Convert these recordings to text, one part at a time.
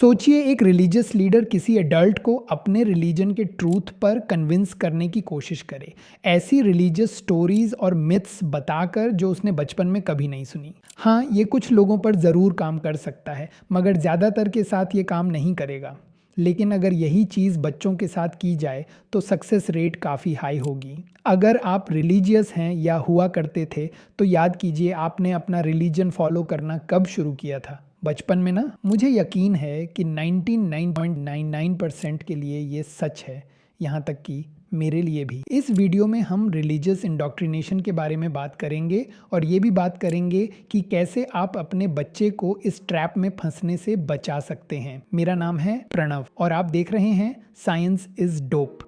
सोचिए एक religious leader किसी एडल्ट को अपने रिलीजन के ट्रूथ पर कन्विंस करने की कोशिश करे, ऐसी रिलीजियस स्टोरीज और मिथ्स बताकर जो उसने बचपन में कभी नहीं सुनी। हाँ, ये कुछ लोगों पर ज़रूर काम कर सकता है, मगर ज़्यादातर के साथ ये काम नहीं करेगा। लेकिन अगर यही चीज़ बच्चों के साथ की जाए तो सक्सेस रेट काफ़ी हाई होगी। अगर आप रिलीजियस हैं या हुआ करते थे तो याद कीजिए आपने अपना रिलीजन फॉलो करना कब शुरू किया था। बचपन में ना। मुझे यकीन है कि 99.99% के लिए ये सच है, यहाँ तक कि मेरे लिए भी। इस वीडियो में हम रिलीजियस इंडोक्ट्रिनेशन के बारे में बात करेंगे और ये भी बात करेंगे कि कैसे आप अपने बच्चे को इस ट्रैप में फंसने से बचा सकते हैं। मेरा नाम है प्रणव और आप देख रहे हैं साइंस इज डोप।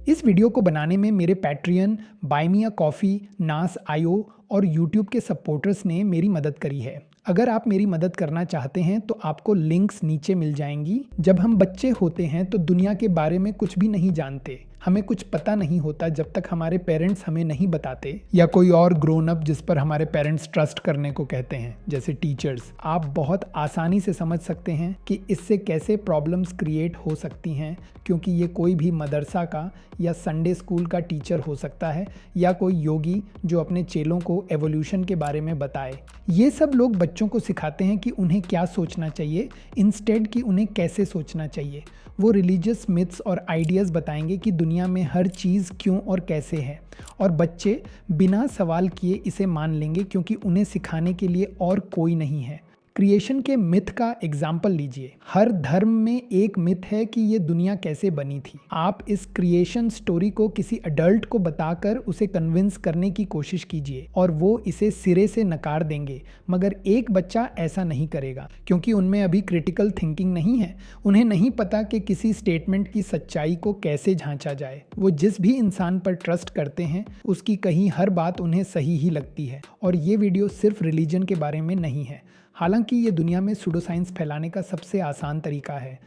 इस वीडियो को बनाने में मेरे Patreon, buy me a coffee, Nas IO और यूट्यूब के सपोर्टर्स ने मेरी मदद करी है। अगर आप मेरी मदद करना चाहते हैं तो आपको लिंक्स नीचे मिल जाएंगी। जब हम बच्चे होते हैं तो दुनिया के बारे में कुछ भी नहीं जानते, हमें कुछ पता नहीं होता जब तक हमारे पेरेंट्स हमें नहीं बताते या कोई और ग्रोन अप जिस पर हमारे पेरेंट्स ट्रस्ट करने को कहते हैं, जैसे टीचर्स। आप बहुत आसानी से समझ सकते हैं कि इससे कैसे प्रॉब्लम्स क्रिएट हो सकती हैं, क्योंकि ये कोई भी मदरसा का या संडे स्कूल का टीचर हो सकता है या कोई योगी जो अपने चेलों को एवोल्यूशन के बारे में बताए। ये सब लोग बच्चों को सिखाते हैं कि उन्हें क्या सोचना चाहिए इंस्टेड कि उन्हें कैसे सोचना चाहिए। वो रिलीजियस मिथ्स और आइडियाज़ बताएंगे कि दुनिया में हर चीज़ क्यों और कैसे है, और बच्चे बिना सवाल किए इसे मान लेंगे क्योंकि उन्हें सिखाने के लिए और कोई नहीं है। क्रिएशन के मिथ का एग्जाम्पल लीजिए। हर धर्म में एक मिथ है कि ये दुनिया कैसे बनी थी। आप इस क्रिएशन स्टोरी को किसी अडल्ट को बताकर उसे कन्विंस करने की कोशिश कीजिए और वो इसे सिरे से नकार देंगे, मगर एक बच्चा ऐसा नहीं करेगा क्योंकि उनमें अभी क्रिटिकल थिंकिंग नहीं है। उन्हें नहीं पता कि किसी स्टेटमेंट की सच्चाई को कैसे झांचा जाए। वो जिस भी इंसान पर ट्रस्ट करते हैं उसकी कहीं हर बात उन्हें सही ही लगती है। और ये वीडियो सिर्फ रिलीजन के बारे में नहीं है, हालांकि ये दुनिया में सूडोसाइंस फैलाने का सबसे आसान तरीका है।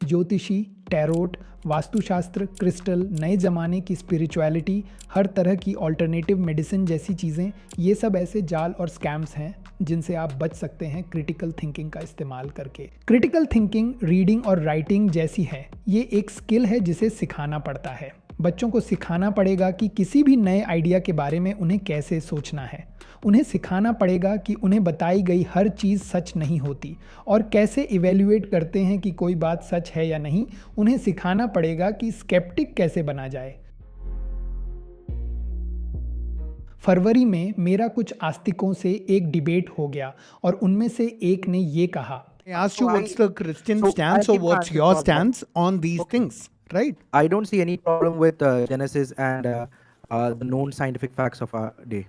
ज्योतिषी, टैरोट, वास्तुशास्त्र, क्रिस्टल, नए ज़माने की स्पिरिचुअलिटी, हर तरह की ऑल्टरनेटिव मेडिसिन जैसी चीज़ें, ये सब ऐसे जाल और स्कैम्स हैं जिनसे आप बच सकते हैं क्रिटिकल थिंकिंग का इस्तेमाल करके। क्रिटिकल थिंकिंग रीडिंग और राइटिंग जैसी है। ये एक स्किल है जिसे सिखाना पड़ता है। बच्चों को सिखाना पड़ेगा कि किसी भी नए आइडिया के बारे में उन्हें कैसे सोचना है। उन्हें सिखाना पड़ेगा कि उन्हें बताई गई हर चीज़ सच नहीं होती और कैसे इवेल्युएट करते हैं कि कोई बात सच है या नहीं। उन्हें सिखाना पड़ेगा कि स्केप्टिक कैसे बना जाए। फरवरी में मेरा कुछ आस्तिकों से एक डिबेट हो गया और उनमें से एक ने ये कहा, I asked you what's the Christian stance or what's your stance on these things, right? I don't see any problem with Genesis and the known scientific facts of our day.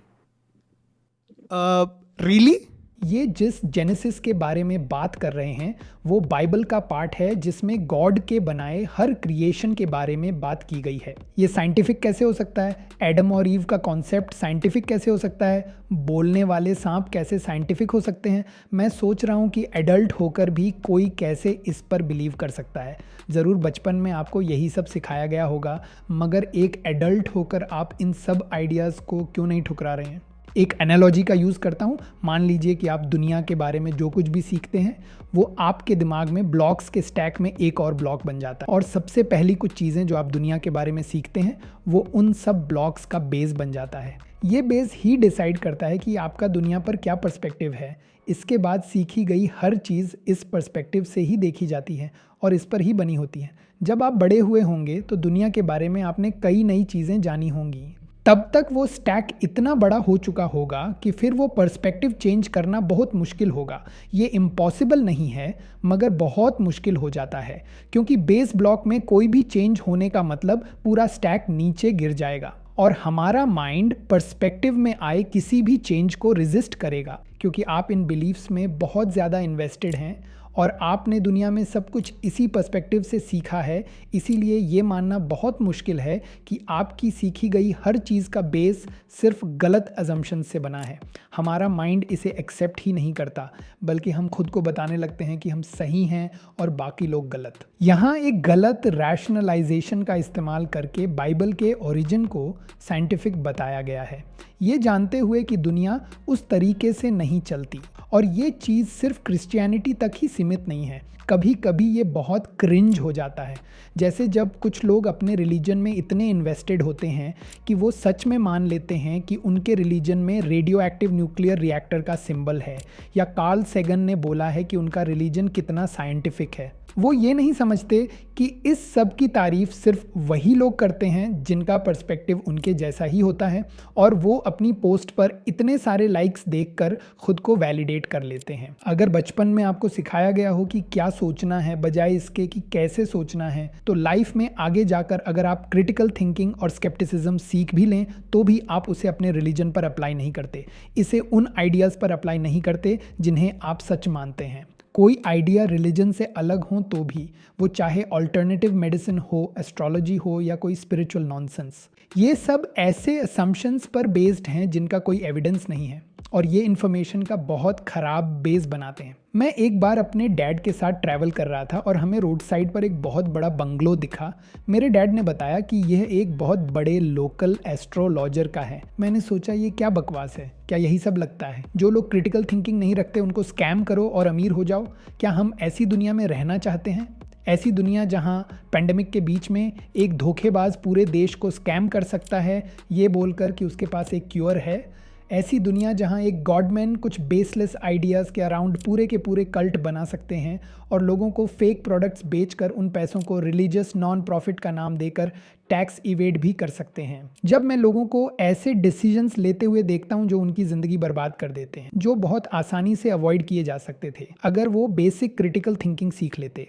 Really? ये जिस genesis के बारे में बात कर रहे हैं वो बाइबल का पार्ट है जिसमें गॉड के बनाए हर क्रिएशन के बारे में बात की गई है। ये साइंटिफिक कैसे हो सकता है? एडम और ईव का कॉन्सेप्ट साइंटिफिक कैसे हो सकता है? बोलने वाले सांप कैसे साइंटिफिक हो सकते हैं? मैं सोच रहा हूँ कि एडल्ट होकर भी कोई कैसे इस पर बिलीव कर सकता है। ज़रूर बचपन में आपको यही सब सिखाया गया होगा, मगर एक एडल्ट होकर आप इन सब आइडियाज़ को क्यों नहीं ठुकरा रहे हैं? एक एनालॉजी का यूज़ करता हूँ। मान लीजिए कि आप दुनिया के बारे में जो कुछ भी सीखते हैं वो आपके दिमाग में ब्लॉक्स के स्टैक में एक और ब्लॉक बन जाता है, और सबसे पहली कुछ चीज़ें जो आप दुनिया के बारे में सीखते हैं वो उन सब ब्लॉक्स का बेस बन जाता है। ये बेस ही डिसाइड करता है कि आपका दुनिया पर क्या पर्सपेक्टिव है। इसके बाद सीखी गई हर चीज़ इस पर्सपेक्टिव से ही देखी जाती है और इस पर ही बनी होती है। जब आप बड़े हुए होंगे तो दुनिया के बारे में आपने कई नई चीज़ें जानी होंगी। तब तक वो स्टैक इतना बड़ा हो चुका होगा कि फिर वो पर्सपेक्टिव चेंज करना बहुत मुश्किल होगा। ये इम्पॉसिबल नहीं है, मगर बहुत मुश्किल हो जाता है, क्योंकि बेस ब्लॉक में कोई भी चेंज होने का मतलब पूरा स्टैक नीचे गिर जाएगा और हमारा माइंड पर्सपेक्टिव में आए किसी भी चेंज को रेजिस्ट करेगा, क्योंकि आप इन बिलीव्स में बहुत ज़्यादा इन्वेस्टेड हैं और आपने दुनिया में सब कुछ इसी पर्सपेक्टिव से सीखा है। इसीलिए ये मानना बहुत मुश्किल है कि आपकी सीखी गई हर चीज़ का बेस सिर्फ गलत अजम्पशन से बना है। हमारा माइंड इसे एक्सेप्ट ही नहीं करता, बल्कि हम खुद को बताने लगते हैं कि हम सही हैं और बाकी लोग गलत। यहाँ एक गलत रैशनलाइजेशन का इस्तेमाल करके बाइबल के ओरिजिन को साइंटिफिक बताया गया है। ये जानते हुए कि दुनिया उस तरीके से नहीं चलती। और ये चीज़ सिर्फ क्रिश्चियनिटी तक ही सीमित नहीं है, कभी कभी ये बहुत क्रिंज हो जाता है। जैसे जब कुछ लोग अपने रिलीजन में इतने इन्वेस्टेड होते हैं कि वो सच में मान लेते हैं कि उनके रिलीजन में रेडियो एक्टिव न्यूक्लियर रिएक्टर का सिंबल है, या कार्ल सेगन ने बोला है कि उनका रिलीजन कितना साइंटिफिक है। वो ये नहीं समझते कि इस सब की तारीफ सिर्फ वही लोग करते हैं जिनका पर्सपेक्टिव उनके जैसा ही होता है, और वो अपनी पोस्ट पर इतने सारे लाइक्स देखकर खुद को वैलिडेट कर लेते हैं। अगर बचपन में आपको सिखाया गया हो कि क्या सोचना है बजाय इसके कि कैसे सोचना है, तो लाइफ में आगे जाकर अगर आप क्रिटिकल थिंकिंग और स्केप्टिसिज्म सीख भी लें तो भी आप उसे अपने रिलीजन पर अप्लाई नहीं करते, इसे उन आइडियाज़ पर अप्लाई नहीं करते जिन्हें आप सच मानते हैं। कोई आइडिया रिलीजन से अलग हो तो भी, वो चाहे अल्टरनेटिव मेडिसिन हो, एस्ट्रोलॉजी हो या कोई स्पिरिचुअल नॉनसेंस, ये सब ऐसे असम्पशंस पर बेस्ड हैं जिनका कोई एविडेंस नहीं है, और ये इन्फॉर्मेशन का बहुत ख़राब बेस बनाते हैं। मैं एक बार अपने डैड के साथ ट्रैवल कर रहा था और हमें रोड साइड पर एक बहुत बड़ा बंगलो दिखा। मेरे डैड ने बताया कि यह एक बहुत बड़े लोकल एस्ट्रोलॉजर का है। मैंने सोचा ये क्या बकवास है, क्या यही सब लगता है? जो लोग क्रिटिकल थिंकिंग नहीं रखते उनको स्कैम करो और अमीर हो जाओ। क्या हम ऐसी दुनिया में रहना चाहते हैं? ऐसी दुनिया जहां पेंडेमिक के बीच में एक धोखेबाज पूरे देश को स्कैम कर सकता है ये बोलकर कि उसके पास एक क्योर है? ऐसी दुनिया जहां एक गॉडमैन कुछ बेसलेस आइडियाज़ के अराउंड पूरे के पूरे कल्ट बना सकते हैं और लोगों को फेक प्रोडक्ट्स बेचकर उन पैसों को रिलीजियस नॉन प्रॉफिट का नाम देकर टैक्स इवेड भी कर सकते हैं। जब मैं लोगों को ऐसे डिसीजंस लेते हुए देखता हूं जो उनकी ज़िंदगी बर्बाद कर देते हैं, जो बहुत आसानी से अवॉइड किए जा सकते थे अगर वो बेसिक क्रिटिकल थिंकिंग सीख लेते।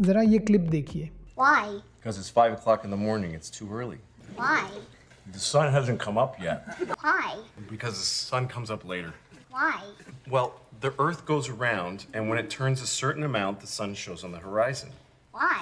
ज़रा ये क्लिप देखिए। Why? Because it's 5 o'clock in the morning. It's too early. Why? The sun hasn't come up yet. Why? Because the sun comes up later. Why? Well, the Earth goes around, and when it turns a certain amount, the sun shows on the horizon. Why?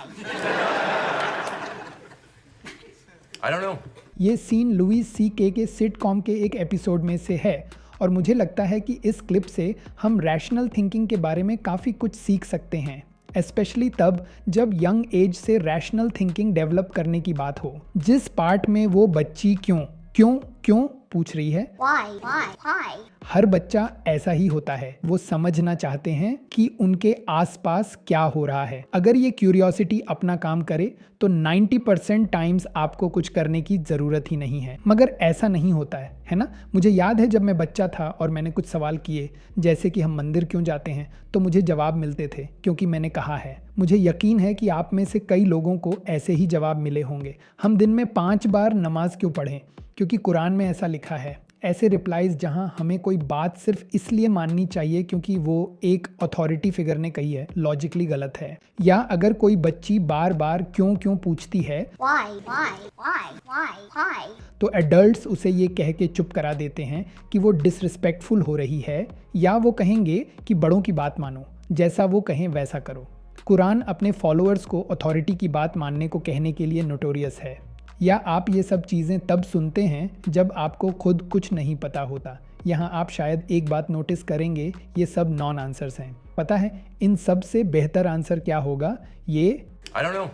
I don't know. ये scene Louis CK के sitcom के एक episode में से है, और मुझे लगता है कि इस क्लिप से हम रैशनल थिंकिंग के बारे में काफ़ी कुछ सीख सकते हैं, स्पेशली तब जब यंग एज से रैशनल थिंकिंग डेवलप करने की बात हो। जिस पार्ट में वो बच्ची क्यों क्यों क्यों पूछ रही है। Why? Why? Why? हर बच्चा ऐसा ही होता है, वो समझना चाहते हैं कि उनके आसपास क्या हो रहा है। अगर ये क्यूरियोसिटी अपना काम करे तो 90% टाइम्स आपको कुछ करने की ज़रूरत ही नहीं है, मगर ऐसा नहीं होता है ना। मुझे याद है जब मैं बच्चा था और मैंने कुछ सवाल किए, जैसे कि हम मंदिर क्यों जाते हैं, तो मुझे जवाब मिलते थे क्योंकि मैंने कहा है। मुझे यकीन है कि आप में से कई लोगों को ऐसे ही जवाब मिले होंगे। हम दिन में 5 बार नमाज क्यों पढ़ें, क्योंकि कुरान में ऐसा लिखा है। ऐसे रिप्लाइज जहां हमें कोई बात सिर्फ इसलिए माननी चाहिए क्योंकि वो एक अथॉरिटी फिगर ने कही है, लॉजिकली गलत है। या अगर कोई बच्ची बार बार क्यों क्यों पूछती है Why? Why? Why? Why? Why? तो एडल्ट्स उसे ये कह के चुप करा देते हैं कि वो डिसरिस्पेक्टफुल हो रही है, या वो कहेंगे कि बड़ों की बात मानो, जैसा वो कहें वैसा करो। कुरान अपने फॉलोअर्स को अथॉरिटी की बात मानने को कहने के लिए नोटोरियस है। या आप ये सब चीज़ें तब सुनते हैं जब आपको खुद कुछ नहीं पता होता। यहाँ आप शायद एक बात नोटिस करेंगे, ये सब नॉन आंसर्स हैं। पता है इन सब से बेहतर आंसर क्या होगा? ये I don't know.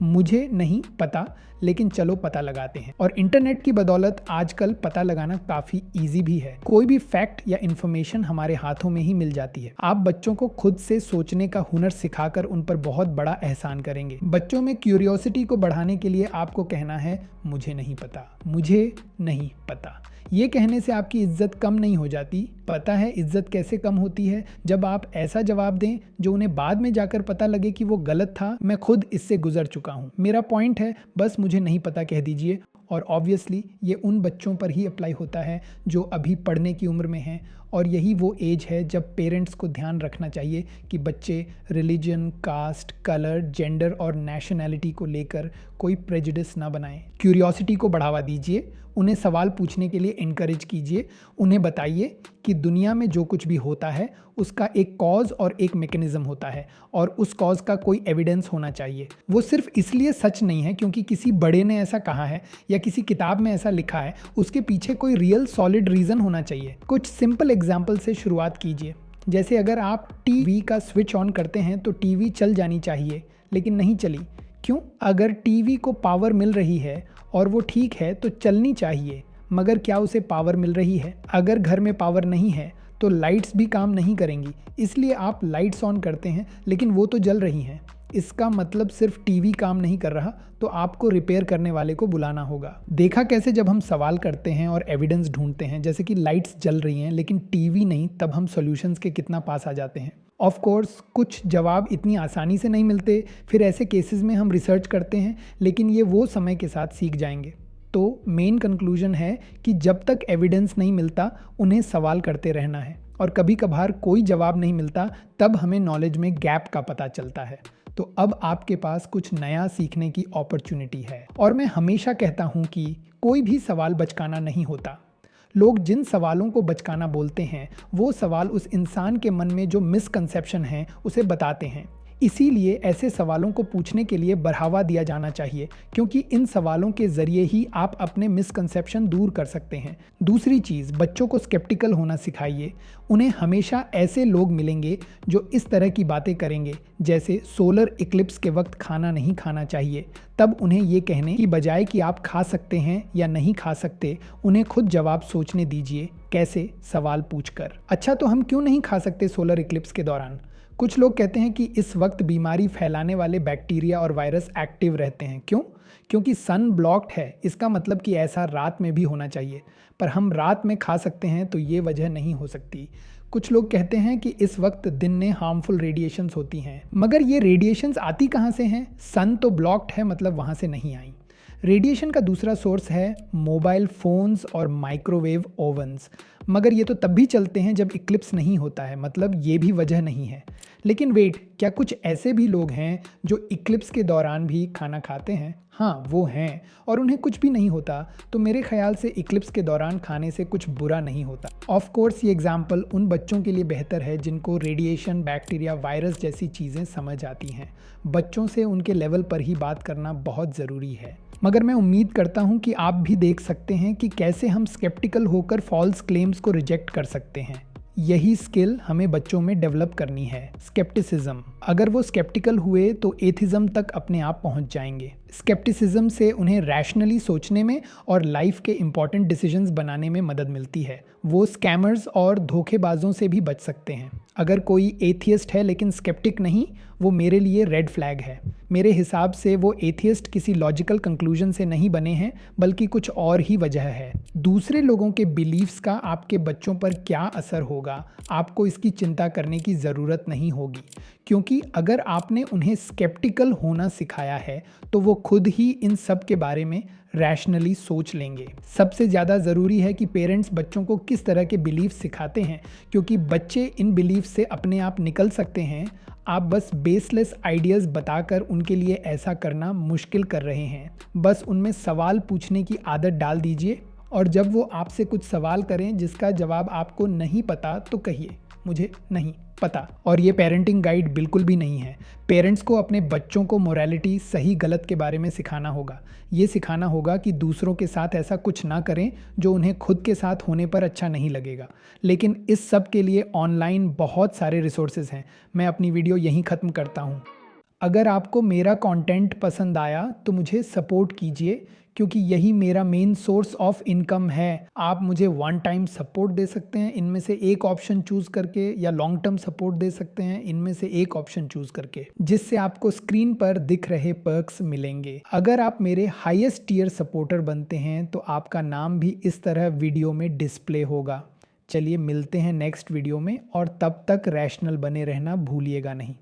मुझे नहीं पता, लेकिन चलो पता लगाते हैं। और इंटरनेट की बदौलत आजकल पता लगाना काफ़ी इजी भी है। कोई भी फैक्ट या इन्फॉर्मेशन हमारे हाथों में ही मिल जाती है। आप बच्चों को खुद से सोचने का हुनर सिखाकर उन पर बहुत बड़ा एहसान करेंगे। बच्चों में क्यूरियोसिटी को बढ़ाने के लिए आपको कहना है मुझे नहीं पता, मुझे नहीं पता। ये कहने से आपकी इज्जत कम नहीं हो जाती। पता है इज्जत कैसे कम होती है? जब आप ऐसा जवाब दें जो उन्हें बाद में जाकर पता लगे कि वो गलत था। मैं खुद इससे गुजर चुका हूँ। मेरा पॉइंट है बस मुझे नहीं पता कह दीजिए। और ऑब्वियसली ये उन बच्चों पर ही अप्लाई होता है जो अभी पढ़ने की उम्र में हैं, और यही वो एज है जब पेरेंट्स को ध्यान रखना चाहिए कि बच्चे रिलीजन, कास्ट, कलर, जेंडर और नेशनैलिटी को लेकर कोई प्रेजुडिस ना बनाएं। क्यूरियोसिटी को बढ़ावा दीजिए, उन्हें सवाल पूछने के लिए इनकरेज कीजिए। उन्हें बताइए कि दुनिया में जो कुछ भी होता है उसका एक कॉज और एक मैकेनिज्म होता है, और उस कॉज का कोई एविडेंस होना चाहिए। वो सिर्फ इसलिए सच नहीं है क्योंकि किसी बड़े ने ऐसा कहा है या किसी किताब में ऐसा लिखा है, उसके पीछे कोई रियल सॉलिड रीज़न होना चाहिए। कुछ सिंपल एग्जाम्पल से शुरुआत कीजिए। जैसे अगर आप टीवी का स्विच ऑन करते हैं तो टीवी चल जानी चाहिए, लेकिन नहीं चली। क्यों? अगर टीवी को पावर मिल रही है और वो ठीक है तो चलनी चाहिए, मगर क्या उसे पावर मिल रही है? अगर घर में पावर नहीं है तो लाइट्स भी काम नहीं करेंगी, इसलिए आप लाइट्स ऑन करते हैं लेकिन वो तो जल रही हैं। इसका मतलब सिर्फ टीवी काम नहीं कर रहा तो आपको रिपेयर करने वाले को बुलाना होगा। देखा कैसे जब हम सवाल करते हैं और एविडेंस ढूंढते हैं, जैसे कि लाइट्स जल रही हैं लेकिन टीवी नहीं, तब हम सॉल्यूशंस के कितना पास आ जाते हैं। ऑफ कोर्स कुछ जवाब इतनी आसानी से नहीं मिलते, फिर ऐसे केसेस में हम रिसर्च करते हैं, लेकिन ये वो समय के साथ सीख जाएंगे। तो मेन कंक्लूजन है कि जब तक एविडेंस नहीं मिलता उन्हें सवाल करते रहना है, और कभी कभार कोई जवाब नहीं मिलता तब हमें नॉलेज में गैप का पता चलता है। तो अब आपके पास कुछ नया सीखने की अपॉर्चुनिटी है। और मैं हमेशा कहता हूँ कि कोई भी सवाल बचकाना नहीं होता। लोग जिन सवालों को बचकाना बोलते हैं वो सवाल उस इंसान के मन में जो मिसकंसेप्शन है उसे बताते हैं। इसीलिए ऐसे सवालों को पूछने के लिए बढ़ावा दिया जाना चाहिए, क्योंकि इन सवालों के ज़रिए ही आप अपने मिसकंसेप्शन दूर कर सकते हैं। दूसरी चीज़, बच्चों को स्केप्टिकल होना सिखाइए। उन्हें हमेशा ऐसे लोग मिलेंगे जो इस तरह की बातें करेंगे, जैसे सोलर इक्लिप्स के वक्त खाना नहीं खाना चाहिए। तब उन्हें ये कहने की बजाय कि आप खा सकते हैं या नहीं खा सकते, उन्हें खुद जवाब सोचने दीजिए। कैसे? सवाल पूछकर। अच्छा, तो हम क्यों नहीं खा सकते सोलर इक्लिप्स के दौरान? कुछ लोग कहते हैं कि इस वक्त बीमारी फैलाने वाले बैक्टीरिया और वायरस एक्टिव रहते हैं। क्यों? क्योंकि सन ब्लॉक्ड है। इसका मतलब कि ऐसा रात में भी होना चाहिए, पर हम रात में खा सकते हैं तो ये वजह नहीं हो सकती। कुछ लोग कहते हैं कि इस वक्त दिन में हार्मफुल रेडिएशंस होती हैं, मगर ये रेडिएशंस आती कहाँ से हैं? सन तो ब्लॉक्ड है, मतलब वहाँ से नहीं आई। रेडिएशन का दूसरा सोर्स है मोबाइल फ़ोन्स और माइक्रोवेव ओवन्स, मगर ये तो तब भी चलते हैं जब इक्लिप्स नहीं होता है, मतलब ये भी वजह नहीं है। लेकिन वेट, क्या कुछ ऐसे भी लोग हैं जो इक्लिप्स के दौरान भी खाना खाते हैं? हाँ, वो हैं, और उन्हें कुछ भी नहीं होता। तो मेरे ख्याल से इक्लिप्स के दौरान खाने से कुछ बुरा नहीं होता। ऑफ कोर्स ये एग्जाम्पल उन बच्चों के लिए बेहतर है जिनको रेडिएशन, बैक्टीरिया, वायरस जैसी चीज़ें समझ आती हैं। बच्चों से उनके लेवल पर ही बात करना बहुत ज़रूरी है। मगर मैं उम्मीद करता हूँ कि आप भी देख सकते हैं कि कैसे हम स्केप्टिकल होकर फॉल्स क्लेम्स को रिजेक्ट कर सकते हैं। यही स्किल हमें बच्चों में डेवलप करनी है, स्केप्टिसिज्म। अगर वो स्केप्टिकल हुए तो एथिज्म तक अपने आप पहुंच जाएंगे। स्केप्टिसिज्म से उन्हें रैशनली सोचने में और लाइफ के इंपॉर्टेंट डिसीजंस बनाने में मदद मिलती है। वो स्कैमर्स और धोखेबाजों से भी बच सकते हैं। अगर कोई एथियस्ट है लेकिन स्केप्टिक नहीं, वो मेरे लिए रेड फ्लैग है। मेरे हिसाब से वो एथियस्ट किसी लॉजिकल कंक्लूजन से नहीं बने हैं, बल्कि कुछ और ही वजह है। दूसरे लोगों के बिलीव्स का आपके बच्चों पर क्या असर होगा, आपको इसकी चिंता करने की ज़रूरत नहीं होगी, क्योंकि अगर आपने उन्हें स्केप्टिकल होना सिखाया है तो वो खुद ही इन सब के बारे में रैशनली सोच लेंगे। सबसे ज़्यादा ज़रूरी है कि पेरेंट्स बच्चों को किस तरह के बिलीफ सिखाते हैं, क्योंकि बच्चे इन बिलीफ से अपने आप निकल सकते हैं। आप बस बेसलेस आइडियाज़ बताकर उनके लिए ऐसा करना मुश्किल कर रहे हैं। बस उनमें सवाल पूछने की आदत डाल दीजिए, और जब वो आपसे कुछ सवाल करें जिसका जवाब आपको नहीं पता तो कहिए मुझे नहीं पता। और ये पेरेंटिंग गाइड बिल्कुल भी नहीं है। पेरेंट्स को अपने बच्चों को मोरालिटी, सही गलत के बारे में सिखाना होगा। ये सिखाना होगा कि दूसरों के साथ ऐसा कुछ ना करें जो उन्हें खुद के साथ होने पर अच्छा नहीं लगेगा। लेकिन इस सब के लिए ऑनलाइन बहुत सारे रिसोर्सेज हैं। मैं अपनी वीडियो यहीं ख़त्म करता हूँ। अगर आपको मेरा कंटेंट पसंद आया तो मुझे सपोर्ट कीजिए, क्योंकि यही मेरा मेन सोर्स ऑफ इनकम है। आप मुझे वन टाइम सपोर्ट दे सकते हैं इनमें से एक ऑप्शन चूज़ करके, या लॉन्ग टर्म सपोर्ट दे सकते हैं इनमें से एक ऑप्शन चूज़ करके, जिससे आपको स्क्रीन पर दिख रहे पर्क्स मिलेंगे। अगर आप मेरे हाईएस्ट टियर सपोर्टर बनते हैं तो आपका नाम भी इस तरह वीडियो में डिस्प्ले होगा। चलिए मिलते हैं नेक्स्ट वीडियो में, और तब तक रैशनल बने रहना भूलिएगा नहीं।